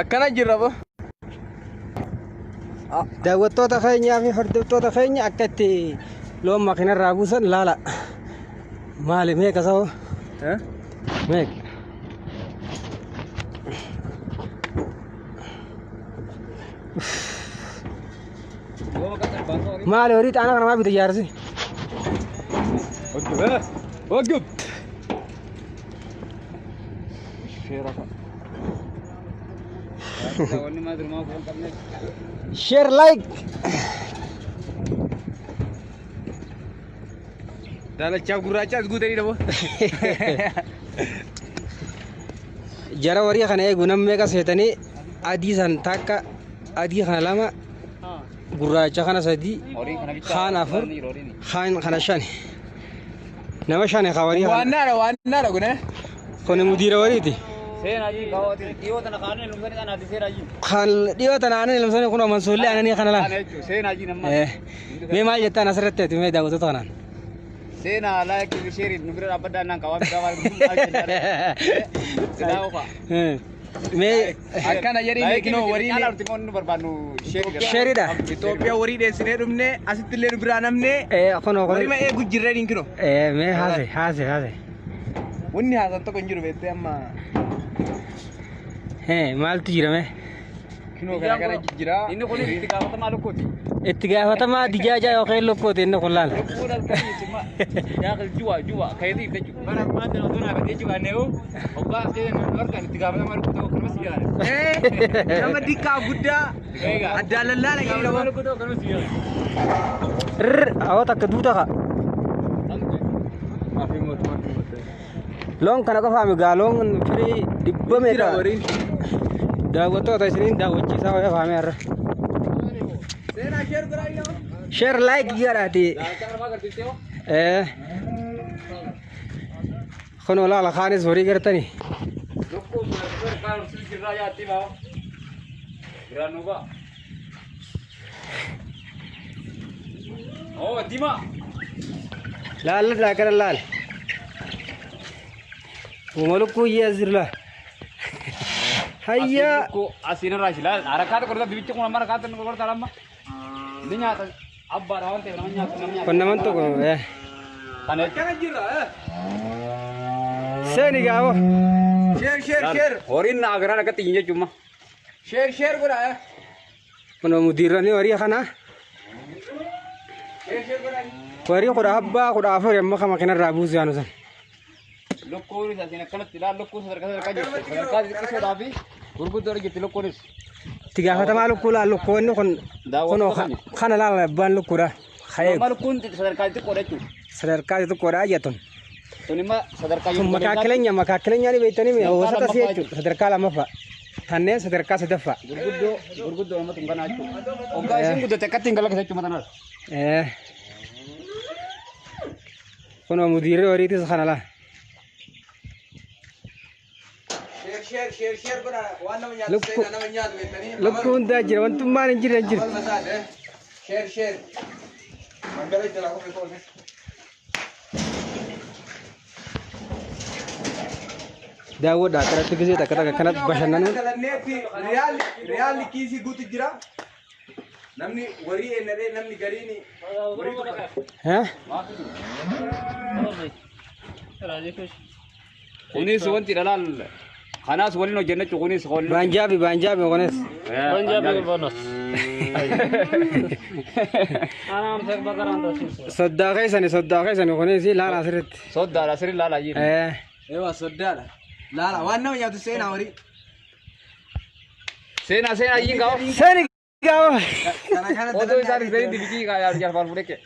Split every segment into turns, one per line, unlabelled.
akkana jirra bo
daawwattoota keenya fi hordoftoota keenya akkatti loon makiinarraa buusan laala maali meeqa sa'o meeqa maali horii xaana kana maa bita jaarsi
wagub
share like
daalacha gurraachas guutanii dhabo
jara warii kana eegu nam meeqa seetanii adii san takka adii kana lama gurraacha kana sadii kaan afur kaan kana shani nama shani ka warii
waannaadha
kun mudiira wariiti kan dhiyoota naannoo ilmsanii kun mansuullee aananii kana laan mee maal jettaan asirratti ati mee daawwattoota kanaan
seenaa laayik bisheeri nu bira dhaabbadhaa naan qabaa
mee
akkana jedhii meekinoo warii nu barbaannu
sheeridha
Itoophiyaa warii dheessinee dhumne asitti illee nu biraa namne warii ma eegu jirree dhinkino
mee haase
wanni haasan tokko hin jiru beektee amma
maaltu jirame
kinoo gara jijjiraa inni kun itti gaafatamaa lokkooti
itti gaafatamaa dijaaja yookaan lokkooti inni kun laal
lokkoo dalkanii yaaqil juwa kaytii itti jiru bara maanta na doonaa badee jiru aneewu obbaa seen argan itti gaafatamaa lokkoo kan mas yaare nama dikkaa guddaa adda lallaala jedhama lokkoo kan mas yaare
awwa takka duuta ka loon kana qofaami gaa loon firii dhibba meeqa daawwattoota isiniin daawwachiisaa wayyaa faamee irra share like jedhaati kunoo laala kaanis horii gartanii laalladhaa kana laal umalukku yazirla hayya
asina rashila arakata korda bibichu kuna marakata korda lama dinya abba rawante namanya
konnaman to
kana kana jira
seni gawo
share horin na agara nakati inje cuma share goda
kono mudirani wari kana
share goda
wari koda abba koda afur yamma kama kana rabuzu yanu san
lokkoon asina kana tila lokkoon sadarkaa jiru daafi gurguddoo argite lokkoonis
itti gaafatamaa lokkoonni kun kunoo kana laala abbaan lokkuudha
malukkuun sadarkaa xiqqoodha jechuudha
sadarkaa xiqqoodha jettuun
tunimma sadarkaa
makaakkileenyaa ni beektanii hawwaasota si jechuudha sadarkaa lammaffaa kanneen sadarkaa sadaffaa
gurguddoo namatti hin kanaa jechuudha hoggaa isin guddatte akkatti hin galakkisa jechuudha matanaas
kunoo mudiirri horiitis kana laa
share goda waan nama nyaatu beektanii
lukkuu hundaa jira wantummaan hin jirre
share mangala jala ko beekoo
daawwadha akkanatti gisee takka kanatti bashannanuun
riyaal kiisii guutu jira namni warii ennadhee namni gariini kunis wanti dhalaal خلاص ولينا جنة كونيس خالد
بانجابي كونيس
بانجابي بونس أنا أمسك بكرة
صدقي سني كونيس لا لا سرت
صدق سرت لا لا يجي
ايوه صدق لا وانا يا سينا وري
سينا يجي كاو
سينا كاو
وده يصير زي دبيكي كا يار فار فورك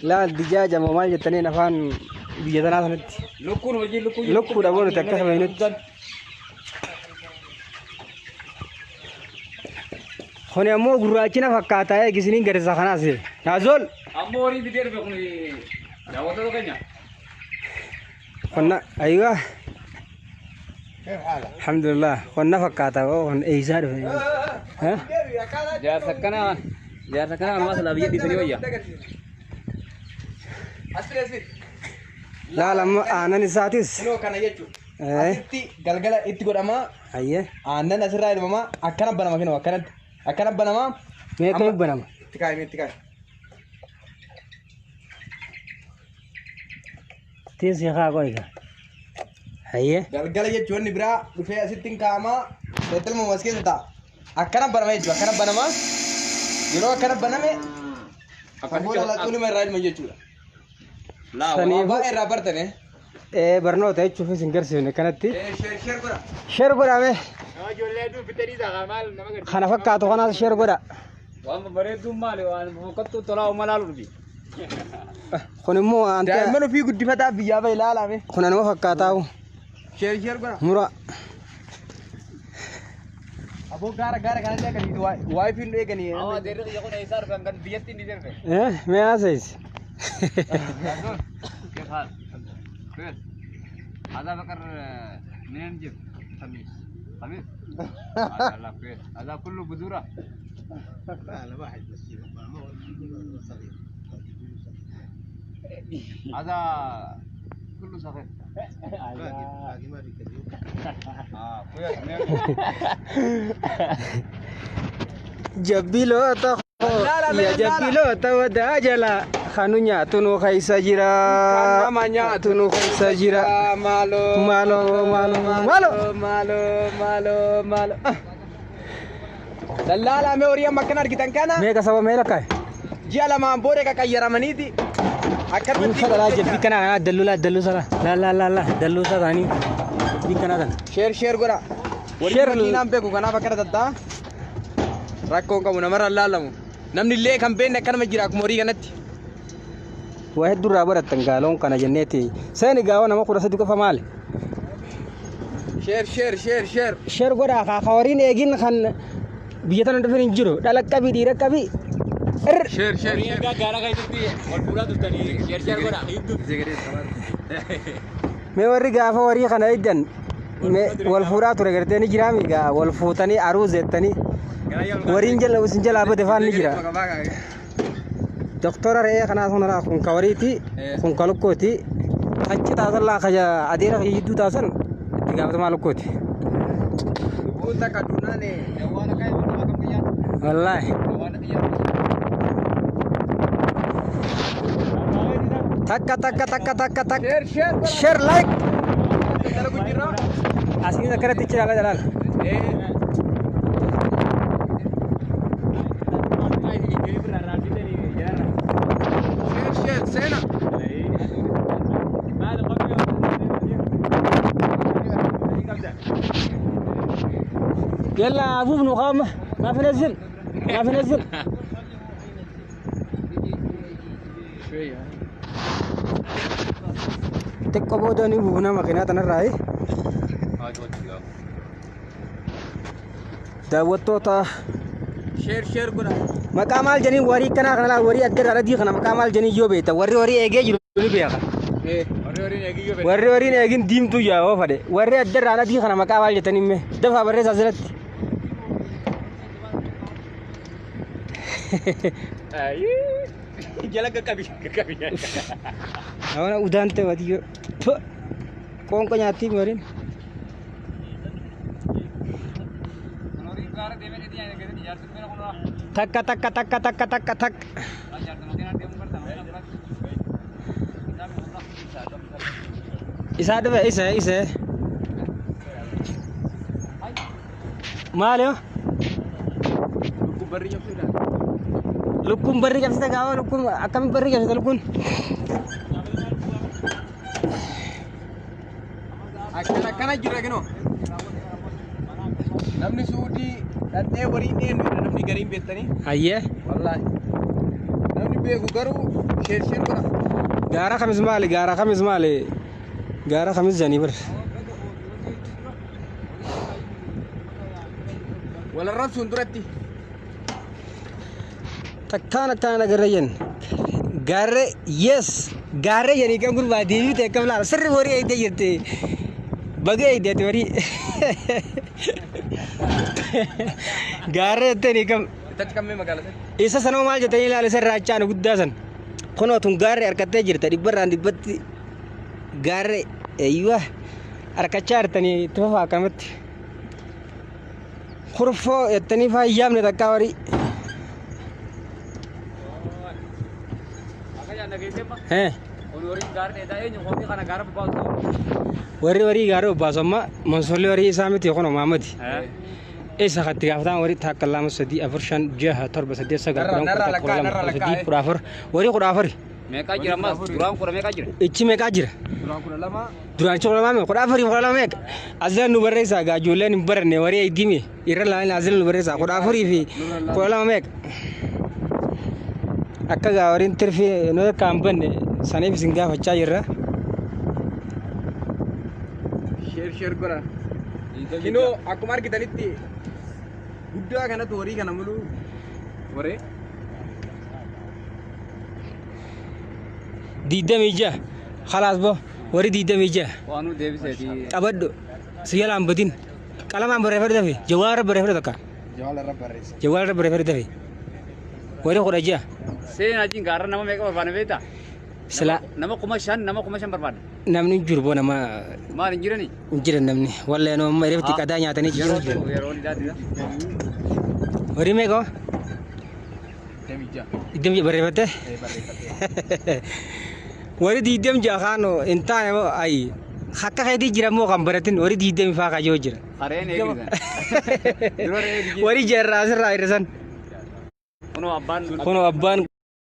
لا الدجاجة ما جتني نفان دجاجنا سنت
لكون وجي
لكو دابون تكه بينت هوني أمو غراچنا فكاتا है किसी ने घर से खाना से नाज़ोल
أموري بدير بكوني جاوته तो كنيا
كنا أيوة الحمد لله كنا فكاتا هون إيزار ها
جار سكنا أنا ما سلابي دي سني ويا
لا لما أنا نساتيس
Asitti galgala itti godhama.
Ayyee.
Aannan asirraa ilmama akkana banama kennu akkanatti. Akkana banama.
Meeqa banama?
Itti kaa'e itti kaa'e.
Teessi haa qoyga. Ayyee.
Galgala jechuun inni biraa dhufee asitti hin kaa'ama. Seetalma mas keessa ta'a. Akkana banama jechuudha. Akkana banama. Yeroo akkana baname booda laxuun ima irraa ilma jechuudha. Waa baay'ee irraa bartane.
Barnoota jechuufis hin garsiifne kanatti.
Sheer godha.
Sheer godhame.
Ijoollee dubbitanii ta'a maal nama gadi.
Kana fakkaatu kanaas sheer godha.
Waan bareedduu maali waan fokkattuu tolaa umalaalu dhufi.
Kun immoo
daa'imman ofii guddifataa biyyaa bahe ilaalame.
Kun anuma fakkaataa.
Sheer godha.
Mura.
Aboo gaara kanallee akkasitti waayifiin nu eeganii. Deerri xiyya kun eessaa dhufan kan biyyatti inni darbe.
Mee haasa'is.
هذا بقر منين نجيب؟ خميس هذا كله بذورة لا واحد بس صغير هذا كله صغير باقي ما في كثير
Jabilo ya jabilo tawada jala khanunya tunu khaisa jira
namanya
tunu khaisa jira
malo dallala me oriya makana argitan kana
me kasaba me lakai
jala ma bore ka kayaramaniti akkar
in fadala jabbi kana dallu sala la dallu sala ni bikana kan
share gora
Share
nam beku kana bakara datta rakkoon qabu namarra laalamu namni illee kan beenne akkanuma jira akkuma horii kanatti.
Waa hedduu irraa baratan gaaloon kana jenneeti. Seeni gaawoo nama 13 qofa maali?
Sheer.
Sheer godhaa kaa horiin eegin kan biyya tana dhufin hin jiru. Dhala qabii dhiira qabii.
Sheer.
Gaara keessatti wal fuudhaa tuftanii sheer godhaa hidduu.
Mee warri gaafa horii kana eeggan wal fuudhaa ture gartee ni jiraami gaa wal fuutanii aruu zeettanii. Wariin jala usin jala abade fan ni jira. Doktora re'ee kana sonara kun kawariiti kun kalukkooti achi taasalla kaja adeera yidduu taasan itti gaafatama lukkooti.
Buuta kadunane waan kay waan kamiyaan.
Wallahi. Takka. Share like.
Dalagu jira.
Asini zakara tichira jalan.
Sena.
يلا ابو ابن قامه ما في نزل تكبودني بونا مكينات انا راي دعوتوتا
شير كنا
مقامال جني وري كنا وري ادر على دي كنا مقامال جني يو بيتا وري ايجي جلو بيا وري ايجي ديم تو يا او فدي وري ادر على دي كنا مقامال جتني مه دفع بري سازلت
اي جلك كبي
انا ودانته ودي كون كو نياتي مرين tak. Isa ada isa. Malio. Lukum beri jam sudah gawa lukum akam beri jam sudah lukum.
Akkana jira kino. Namni suudi dadhee warii dheenu namni gariin beektanii.
Ayyee.
Wallaahi. Namni beeku garuu sheer godha.
Gaara kamis maali? Gaara kamis janii bar.
Walarraan sun duratti.
Takkaana garayyan. Gaarre yes. Gaarre janii kan kun baadiyyaa ta'e kam laala sirri warii eegdee jirti. Baga eegdee warii. Gaarre ta'e kam.
Itti kammee magaalaa.
Isa sanoo maal jettanii ilaala isa irraa achaan guddaa san. Kunoo tun gaarre harkattee jirta dhibbarraan dhibbatti gaarre eeyyuwa arkachaa jirtanii itti fufaa akkanumatti. Kurfoo jettanii faa iyyaamne takkaa warii. Warri gaarii obbaasu amma mansoollee warii isaa miti yookaan Maamadi. Isa hatti gaafataan warii takka lama sadii afur shan jaha torba saddeet sagal kudhan sadii kudha afur warii kudha afuri.
Meeqaa jira ammas duraan kudha meeqaa jira?
Ichi meeqaa jira? Duraan kudha lama meeqa? Kudha afuri kudha lama meeqa? Asilaan nu barreessaa gaa ijoolleen hin baranne warii eeggime irra laaleen asilaan nu barreessaa kudha afurii fi kudha lama meeqa? Akka gaa wariin tirfii nu akka hin banne saniif isin gaafachaa jirra.
Sheer godha. Kinoo akkuma argitanitti guddaa kanatti horii kana muluu waree.
Diidamii khalaas bo warii diidamii
Waanuu deebiseeti.
qabadhu siyyala hambatiin qalamaan barreeffate dafe jawaara barreeffate takka jawaara barreeffate dafe warii kudha jaha.
Seenaa jiin gaarra nama meeqa barbaanne beektaa?
Sila
Nama kuma shan barbaanne.
namni jiru boo nama
Maal hin jiranii?
hin jiran namni wallee nama irratti qadaa nyaatanii jiru.
Yeroo dhiyaatidha.
Warii meeqa?
Deemijaa.
Diidamii barreeffate. Warii diidamii jaha kaanoo hin taane moo ayi akka keetii jira moo kan baratin warii diidamii faa kaajoo jira.
Hareen eegisan. Dura eegi.
Warii jarraa asirraa hir'isan.
Kunoo abbaan.
Kunoo abbaan